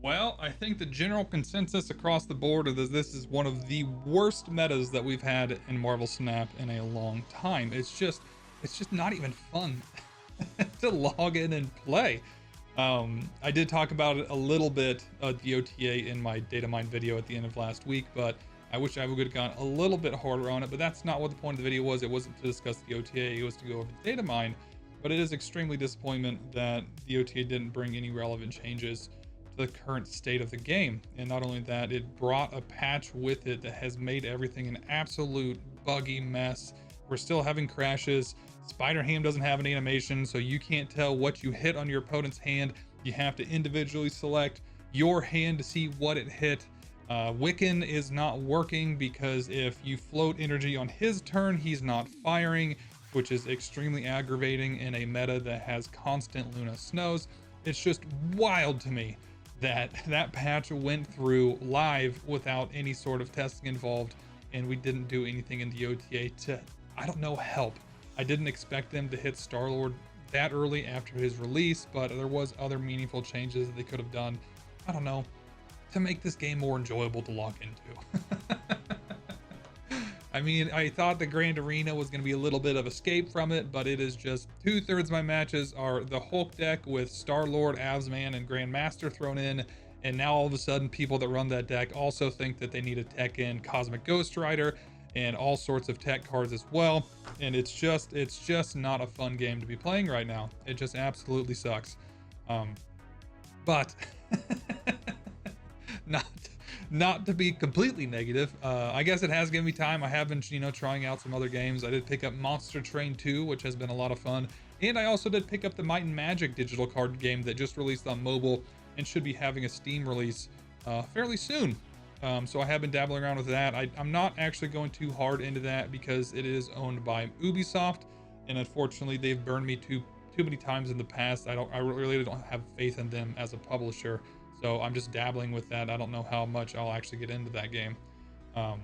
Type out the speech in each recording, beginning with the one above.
Well, I think the general consensus across the board is this is one of the worst metas that we've had in Marvel Snap in a long time. It's just not even fun to log in and play. I did talk about it a little bit, the OTA in my data mine video at the end of last week, but I wish I would have gone a little bit harder on it, but that's not what the point of the video was. It wasn't to discuss the OTA, it was to go over the data mine. But it is extremely disappointment that the OTA didn't bring any relevant changes to the current state of the game. And not only that, it brought a patch with it that has made everything an absolute buggy mess. We're still having crashes. Spider-Ham doesn't have an animation, so you can't tell what you hit on your opponent's hand. You have to individually select your hand to see what it hit. Wiccan is not working because if you float energy on his turn, he's not firing, which is extremely aggravating in a meta that has constant Luna snows. It's just wild to me that that patch went through live without any sort of testing involved, and we didn't do anything in the OTA to, I don't know, help. I didn't expect them to hit Star-Lord that early after his release, but there was other meaningful changes that they could have done, I don't know, to make this game more enjoyable to log into. I mean, I thought the Grand Arena was going to be a little bit of escape from it, but it is just 2/3 of my matches are the Hulk deck with Star-Lord, Avsman, and Grandmaster thrown in. And now all of a sudden, people that run that deck also think that they need to tech in Cosmic Ghost Rider and all sorts of tech cards as well. And it's just not a fun game to be playing right now. It just absolutely sucks. But not to be completely negative, I guess it has given me time. I have been, trying out some other games. I did pick up Monster Train 2, which has been a lot of fun. And I also did pick up the Might and Magic digital card game that just released on mobile and should be having a Steam release fairly soon. So I have been dabbling around with that. I'm not actually going too hard into that because it is owned by Ubisoft, and unfortunately they've burned me too many times in the past. I really don't have faith in them as a publisher. So I'm just dabbling with that. I don't know how much I'll actually get into that game. And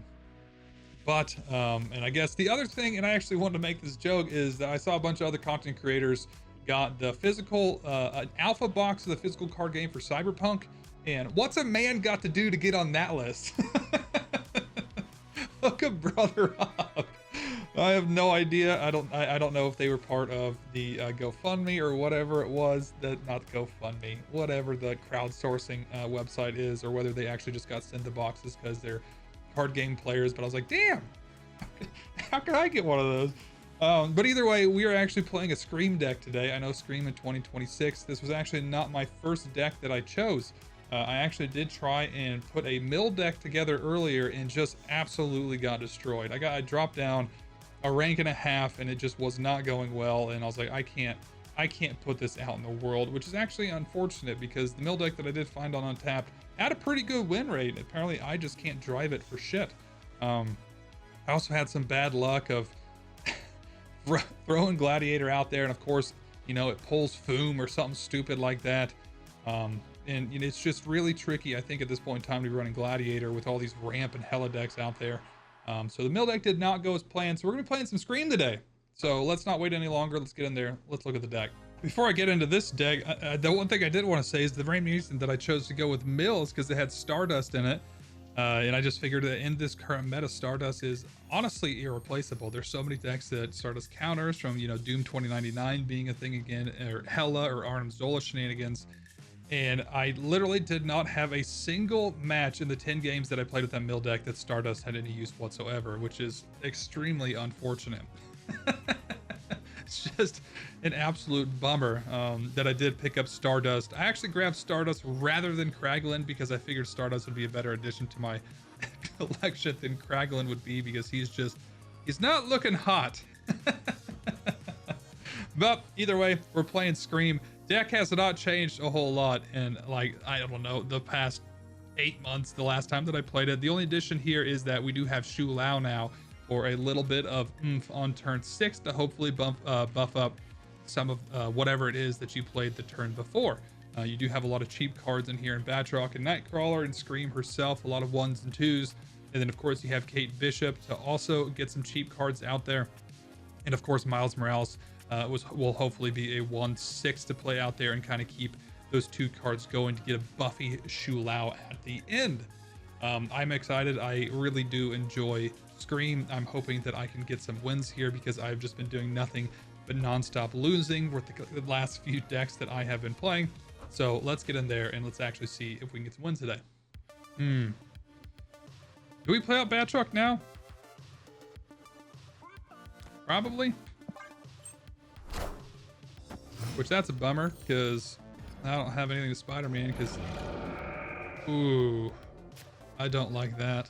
I guess the other thing, and I actually wanted to make this joke, is that I saw a bunch of other content creators got the physical, an alpha box of the physical card game for Cyberpunk. And what's a man got to do to get on that list? Hook a brother up. I have no idea. I don't know if they were part of the GoFundMe or whatever it was. That not GoFundMe, whatever the crowdsourcing website is, or whether they actually just got sent the boxes because they're card game players. But I was like, damn, how can I get one of those? But either way, we are actually playing a Scream deck today. I know Scream in 2026. This was actually not my first deck that I chose. I actually did try and put a mill deck together earlier and just absolutely got destroyed. I dropped down a rank and a half and it just was not going well, and I was like, I can't put this out in the world, which is actually unfortunate because the mill deck that I did find on Untapped had a pretty good win rate. Apparently I just can't drive it for shit. I also had some bad luck of throwing Gladiator out there, and of course, it pulls Foom or something stupid like that. And it's just really tricky, I think, at this point in time to be running Gladiator with all these ramp and hella decks out there. So the mill deck did not go as planned, so we're going to be playing some Scream today. So let's not wait any longer. Let's get in there. Let's look at the deck. Before I get into this deck, the one thing I did want to say is the main reason that I chose to go with mill is because it had Stardust in it. And I just figured that in this current meta, Stardust is honestly irreplaceable. There's so many decks that Stardust counters, from, Doom 2099 being a thing again, or Hela or Arnim Zola shenanigans. And I literally did not have a single match in the 10 games that I played with that mill deck that Stardust had any use whatsoever, which is extremely unfortunate. It's just an absolute bummer that I did pick up Stardust. I actually grabbed Stardust rather than Kraglin because I figured Stardust would be a better addition to my collection than Kraglin would be, because he's not looking hot. But either way, we're playing Scream. Deck has not changed a whole lot in, like, I don't know, the past 8 months, the last time that I played it. The only addition here is that we do have Shou-Lao now for a little bit of oomph on turn 6 to hopefully buff up some of whatever it is that you played the turn before. You do have a lot of cheap cards in here in Batroc and Nightcrawler and Scream herself, a lot of 1s and 2s. And then of course you have Kate Bishop to also get some cheap cards out there. And of course Miles Morales will hopefully be a 1/6 to play out there and kind of keep those 2 cards going to get a buffy Shou-Lao at the end. I'm excited. I really do enjoy Scream. I'm hoping that I can get some wins here because I've just been doing nothing but non-stop losing with the last few decks that I have been playing. So let's get in there and let's actually see if we can get some wins today. Do we play out Batroc now? Probably. Which that's a bummer because I don't have anything to Spider-Man because... Ooh. I don't like that.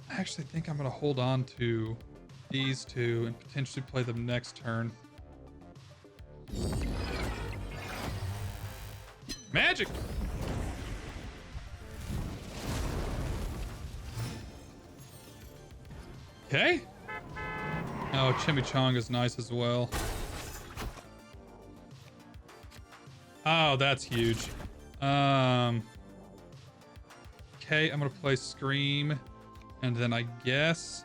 I actually think I'm going to hold on to these 2 and potentially play them next turn. Magic! Okay. Oh, Chimichanga is nice as well. Oh, that's huge. Okay, I'm gonna play Scream, and then I guess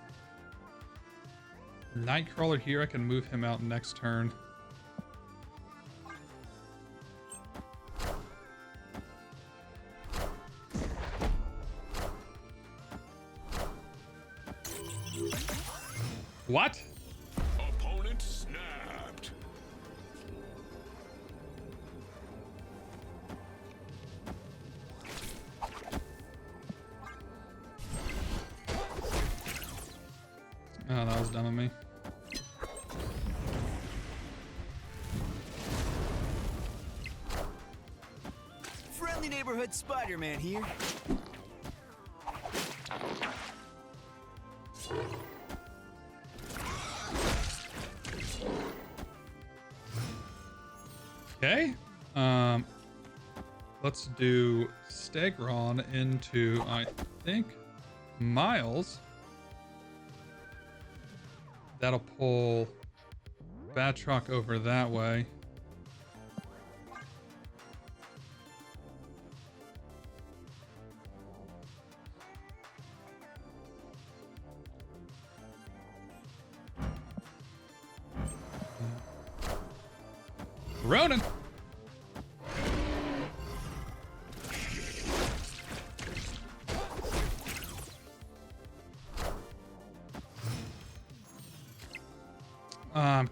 Nightcrawler here. I can move him out next turn. What? Opponent snapped. Oh, that was dumb of me. Friendly neighborhood Spider-Man here. Okay. Let's do Stegron into, I think, Miles. That'll pull Batroc over that way. Ronan!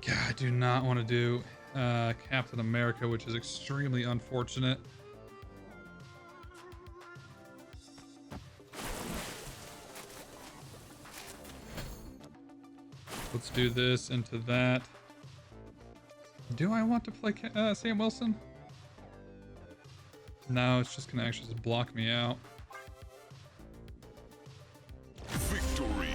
God, I do not want to do Captain America, which is extremely unfortunate. Let's do this into that. Do I want to play Sam Wilson? No, it's just going to actually just block me out. Victory.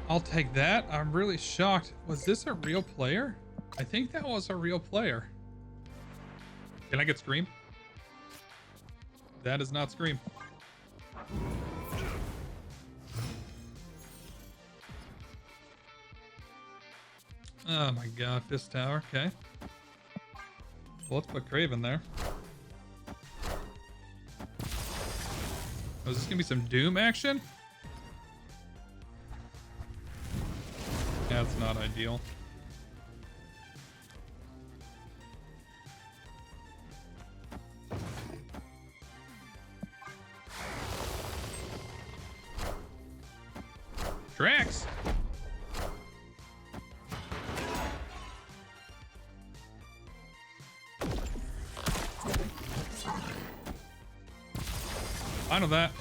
I'll take that. I'm really shocked. Was this a real player? I think that was a real player. Can I get Scream? That is not Scream. Oh my god, Fist Tower. Okay. Well, let's put Kraven there. Oh, is this gonna be some Doom action? That's not ideal. Drax! I know that.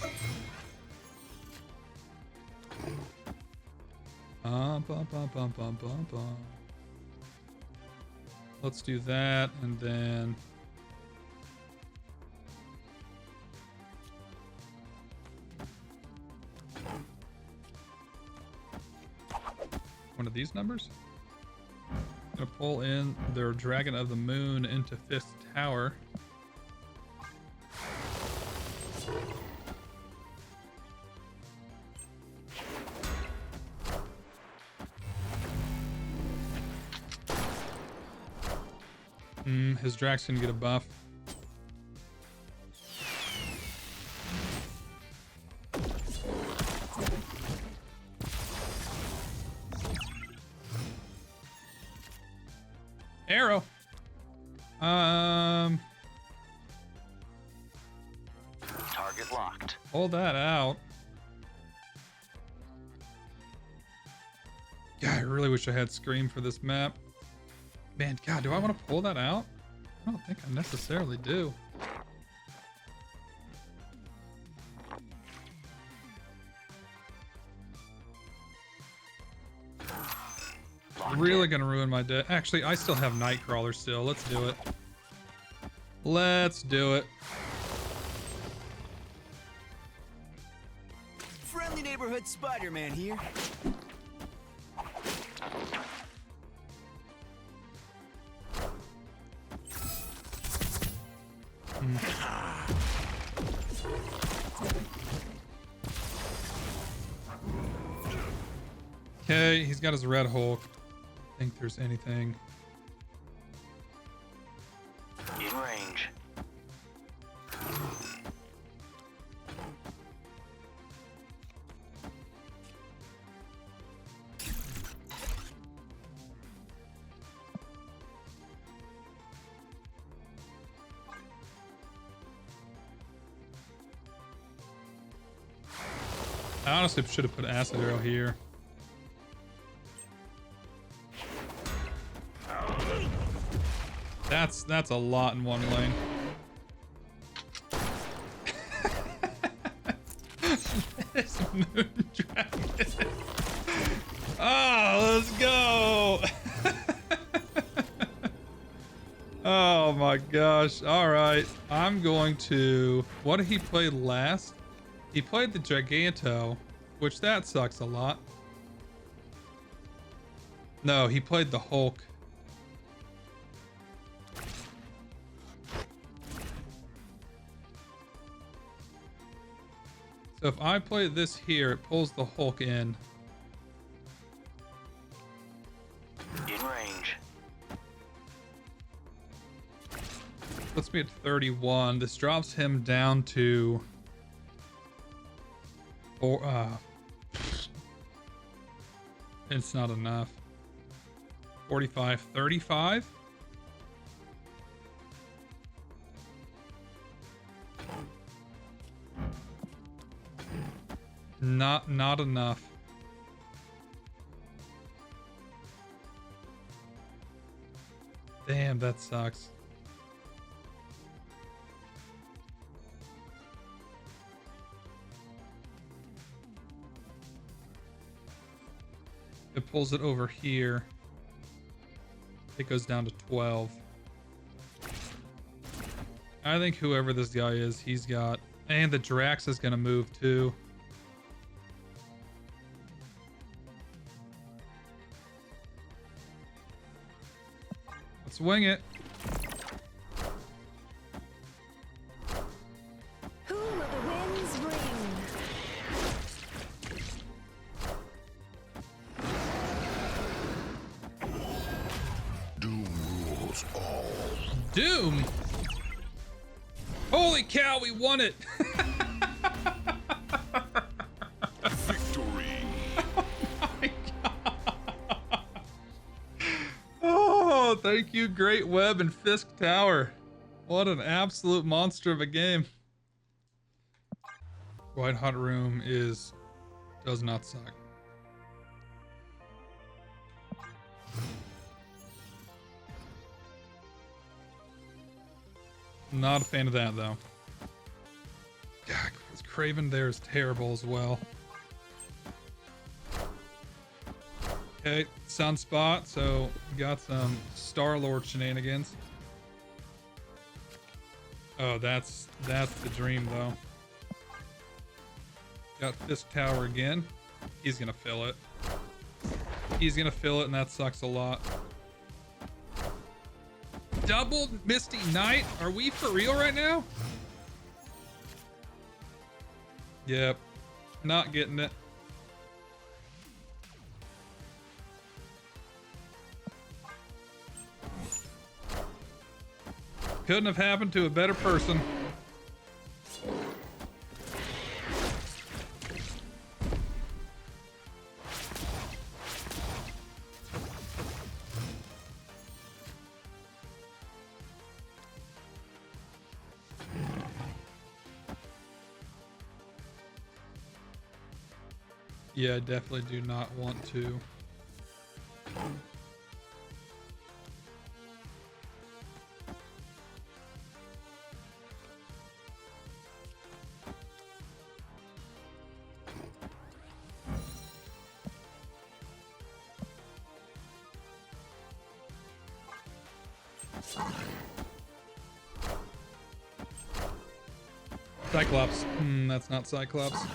Let's do that, and then one of these numbers. Gonna pull in their Dragon of the Moon into Fist Tower. His Drax gonna get a buff. Aero. Locked. Pull that out. God, I really wish I had Scream for this map. Man, God, do I want to pull that out? I don't think I necessarily do. Really gonna ruin my day. Actually, I still have Nightcrawler still. Let's do it. Let's do it. Friendly neighborhood Spider-Man here. Okay, he's got his Red Hulk. I think there's anything. In range. I honestly should have put Acid Arrow here. That's a lot in one lane. This Moon Dragon. Oh, let's go. Oh my gosh. All right. I'm going to... What did he play last? He played the Giganto, which that sucks a lot. No, he played the Hulk. So if I play this here, it pulls the Hulk in. In range. Puts me at 31. This drops him down to... it's not enough. 45, 35? Not enough. Damn, that sucks. It pulls it over here. It goes down to 12. I think whoever this guy is, he's got... And the Drax is going to move too. Let's wing it. Who will the winds bring? Doom rules all. Doom! Holy cow, we won it! Victory. Oh, thank you, Great Web and Fisk Tower. What an absolute monster of a game. White Hot Room does not suck. Not a fan of that though. God, this Kraven there is terrible as well. Okay, Sunspot, so we got some Star-Lord shenanigans. Oh, that's the dream though. Got Fisk Tower again. He's gonna fill it. He's gonna fill it, and that sucks a lot. Double Misty Knight? Are we for real right now? Yep. Not getting it. Couldn't have happened to a better person. Yeah, I definitely do not want to. Cyclops. That's not Cyclops.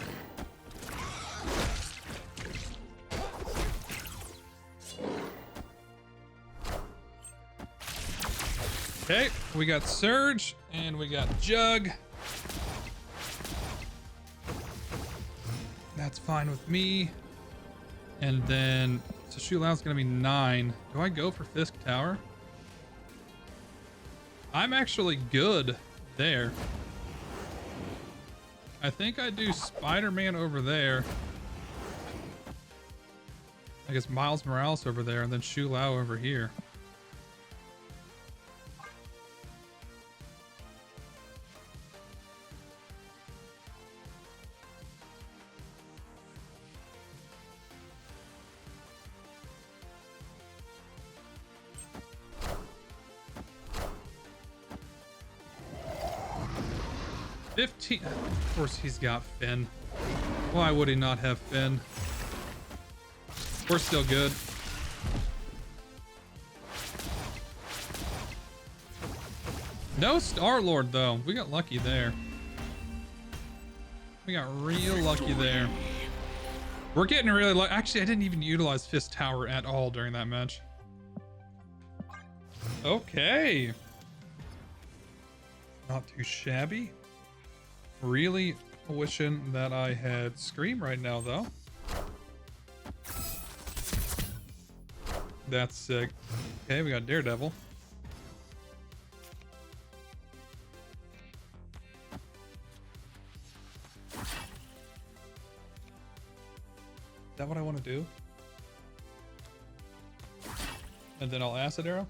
Okay, we got Surge and we got Jug. That's fine with me. And then, so Shou-Lao's gonna be 9. Do I go for Fisk Tower? I'm actually good there. I think I do Spider-Man over there. I guess Miles Morales over there and then Shou-Lao over here. Of course he's got Finn. Why would he not have Finn? We're still good. No Star-Lord though. We got lucky there. We got real lucky there. We're getting really lucky. Actually, I didn't even utilize Fist Tower at all during that match. Okay. Not too shabby. Really wishing that I had Scream right now, though. That's sick. Okay, we got Daredevil. Is that what I want to do? And then I'll Acid Arrow?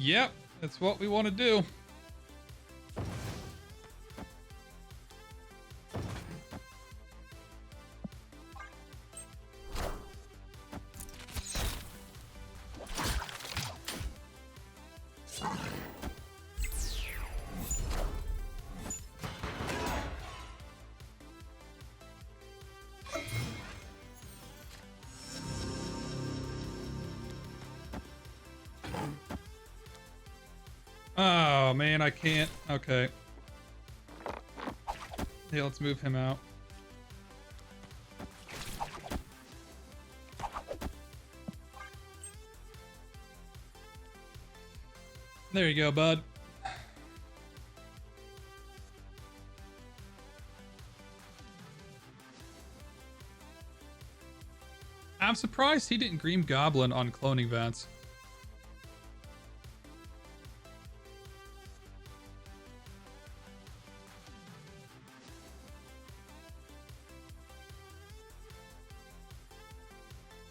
Yep, that's what we want to do. Oh man, I can't. Okay. Yeah, let's move him out. There you go, bud. I'm surprised he didn't Green Goblin on cloning Vats.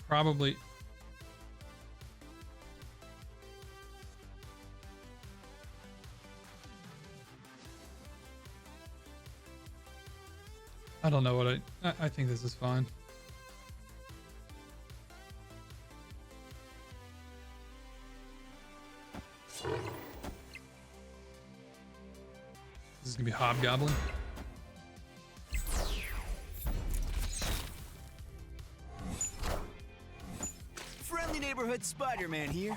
Probably. I don't know what I think this is fine. This is gonna be Hobgoblin. Friendly neighborhood Spider-Man here.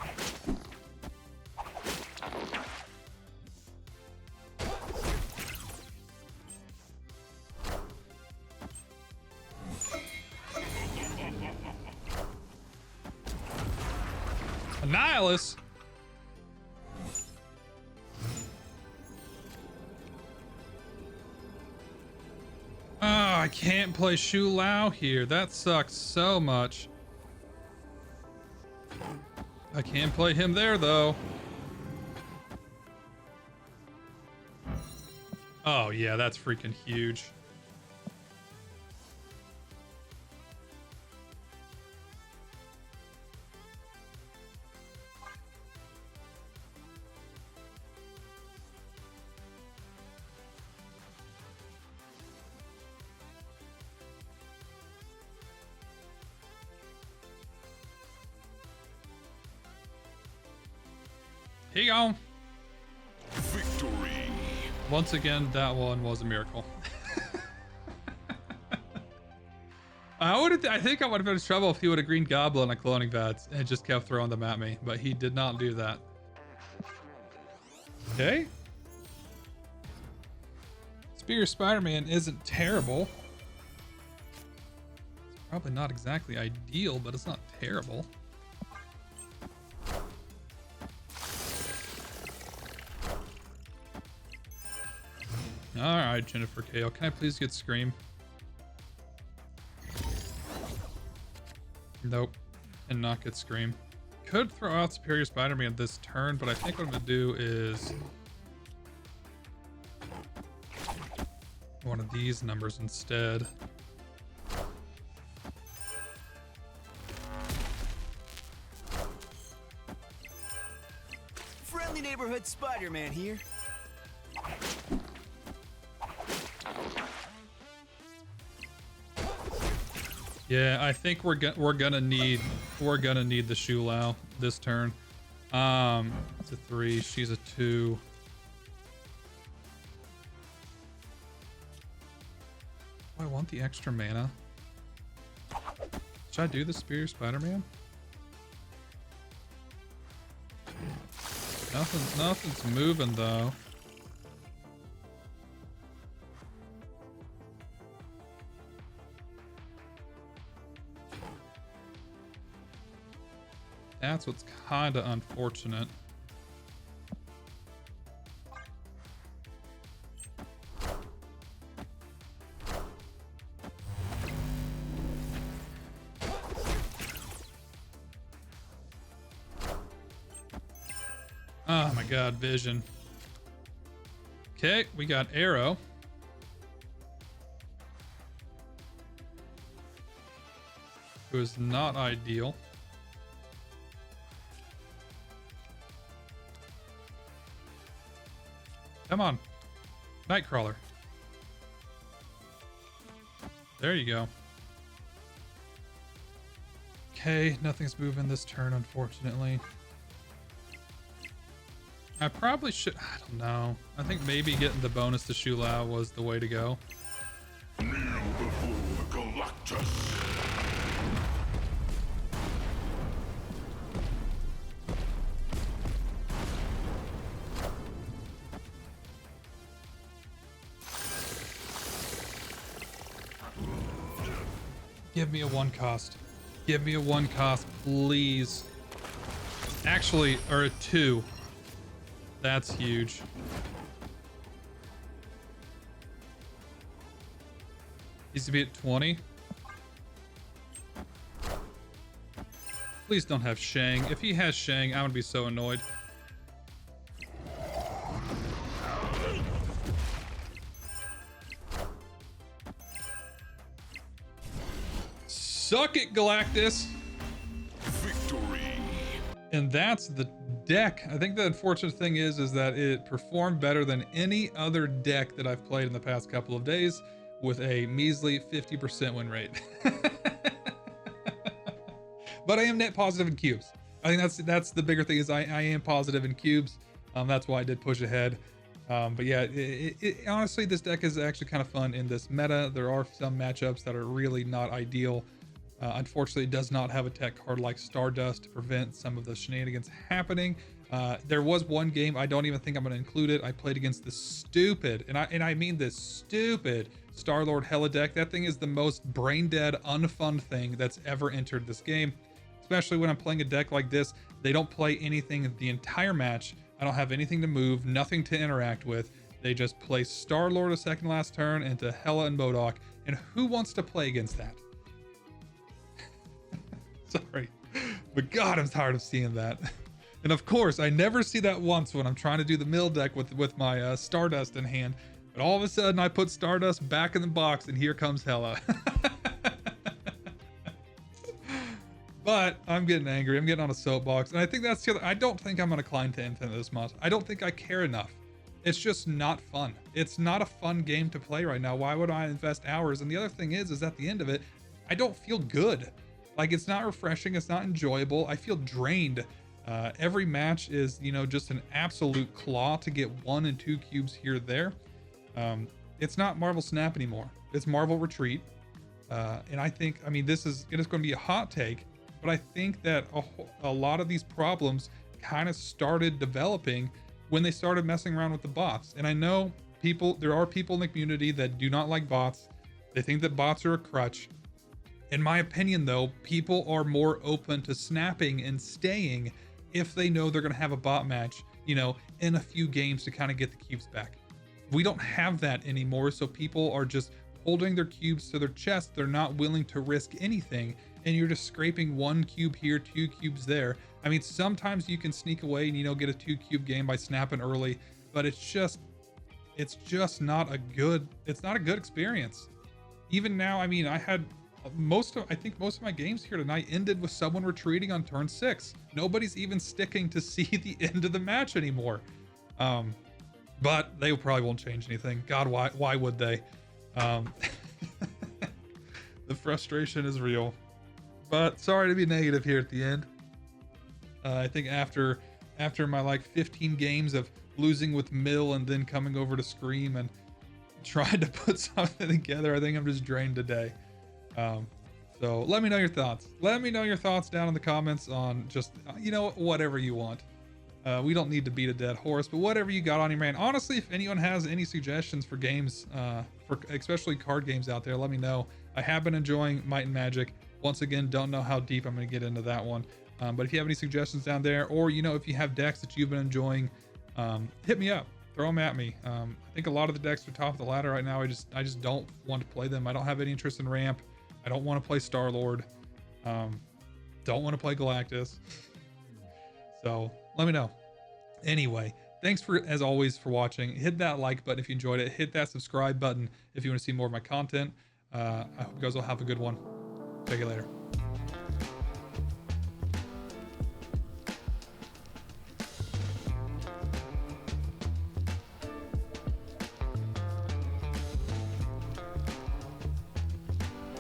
Annihilus. Oh, I can't play Shou-Lao here. That sucks so much. I can play him there though. Oh yeah, that's freaking huge. Here you go. Victory. Once again, that one was a miracle. I think I would have been in trouble if he would have Green Goblin on cloning pads and just kept throwing them at me, but he did not do that. Okay. Spear Spider-Man isn't terrible. It's probably not exactly ideal, but it's not terrible. Alright, Jennifer KO. Can I please get Scream? Nope. And not get Scream. Could throw out Superior Spider-Man this turn, but I think what I'm going to do is one of these numbers instead. Friendly neighborhood Spider-Man here. Yeah, I think we're gonna need the Shou-Lao this turn. It's a 3. She's a 2. Oh, I want the extra mana. Should I do the Spear Spider-Man? Nothing's moving though. That's what's kind of unfortunate. Oh my god, vision. Okay, we got Aero. Who is not ideal. Come on. Nightcrawler. There you go. Okay, nothing's moving this turn, unfortunately. I probably should... I don't know. I think maybe getting the bonus to Shou-Lao was the way to go. Kneel before Galactus. Give me a 1 cost. Give me a 1 cost, please. Actually, or a 2. That's huge. Needs to be at 20. Please don't have Shang. If he has Shang, I'm gonna be so annoyed. Suck it, Galactus! Victory. And that's the deck. I think the unfortunate thing is that it performed better than any other deck that I've played in the past couple of days with a measly 50% win rate. But I am net positive in cubes. I think that's the bigger thing is I am positive in cubes. That's why I did push ahead. But yeah, honestly, this deck is actually kind of fun in this meta. There are some matchups that are really not ideal. Unfortunately, it does not have a tech card like Stardust to prevent some of the shenanigans happening. There was one game, I don't even think I'm going to include it. I played against the stupid, and I mean this stupid Star-Lord Hella deck. That thing is the most brain-dead, unfun thing that's ever entered this game. Especially when I'm playing a deck like this. They don't play anything the entire match. I don't have anything to move, nothing to interact with. They just play Star-Lord a second last turn into Hela and MODOK. And who wants to play against that? Sorry, but God, I'm tired of seeing that. And of course, I never see that once when I'm trying to do the mill deck with my Stardust in hand. But all of a sudden, I put Stardust back in the box, and here comes Hela. But I'm getting angry. I'm getting on a soapbox, and I think that's the other. I don't think I'm going to climb to Infinite this month. I don't think I care enough. It's just not fun. It's not a fun game to play right now. Why would I invest hours? And the other thing is at the end of it, I don't feel good. Like, it's not refreshing. It's not enjoyable. I feel drained. Every match is, you know, just an absolute claw to get 1 and 2 cubes here or there. It's not Marvel Snap anymore. It's Marvel Retreat. And I think, I mean, it is going to be a hot take, but I think that a lot of these problems kind of started developing when they started messing around with the bots. And I know there are people in the community that do not like bots. They think that bots are a crutch. In my opinion, though, people are more open to snapping and staying if they know they're going to have a bot match, you know, in a few games to kind of get the cubes back. We don't have that anymore, so people are just holding their cubes to their chest. They're not willing to risk anything, and you're just scraping 1 cube here, 2 cubes there. I mean, sometimes you can sneak away and, you know, get a 2 cube game by snapping early, but it's just not a good experience. Even now, I mean, I had I think most of my games here tonight ended with someone retreating on turn 6. Nobody's even sticking to see the end of the match anymore. But they probably won't change anything. God, why would they? The frustration is real. But sorry to be negative here at the end. I think after my like 15 games of losing with Mill and then coming over to Scream and trying to put something together, I think I'm just drained today. So let me know your thoughts. Let me know your thoughts down in the comments on just, you know, whatever you want. We don't need to beat a dead horse, but whatever you got on your man. Honestly, if anyone has any suggestions for games, for especially card games out there, let me know. I have been enjoying Might and Magic. Once again, don't know how deep I'm going to get into that one. But if you have any suggestions down there, or, you know, if you have decks that you've been enjoying, hit me up. Throw them at me. I think a lot of the decks are top of the ladder right now. I just don't want to play them. I don't have any interest in Ramp. I don't want to play Star-Lord. Don't want to play Galactus. So let me know. Anyway, thanks as always for watching. Hit that like button if you enjoyed it. Hit that subscribe button if you want to see more of my content. I hope you guys will have a good one. Check you later.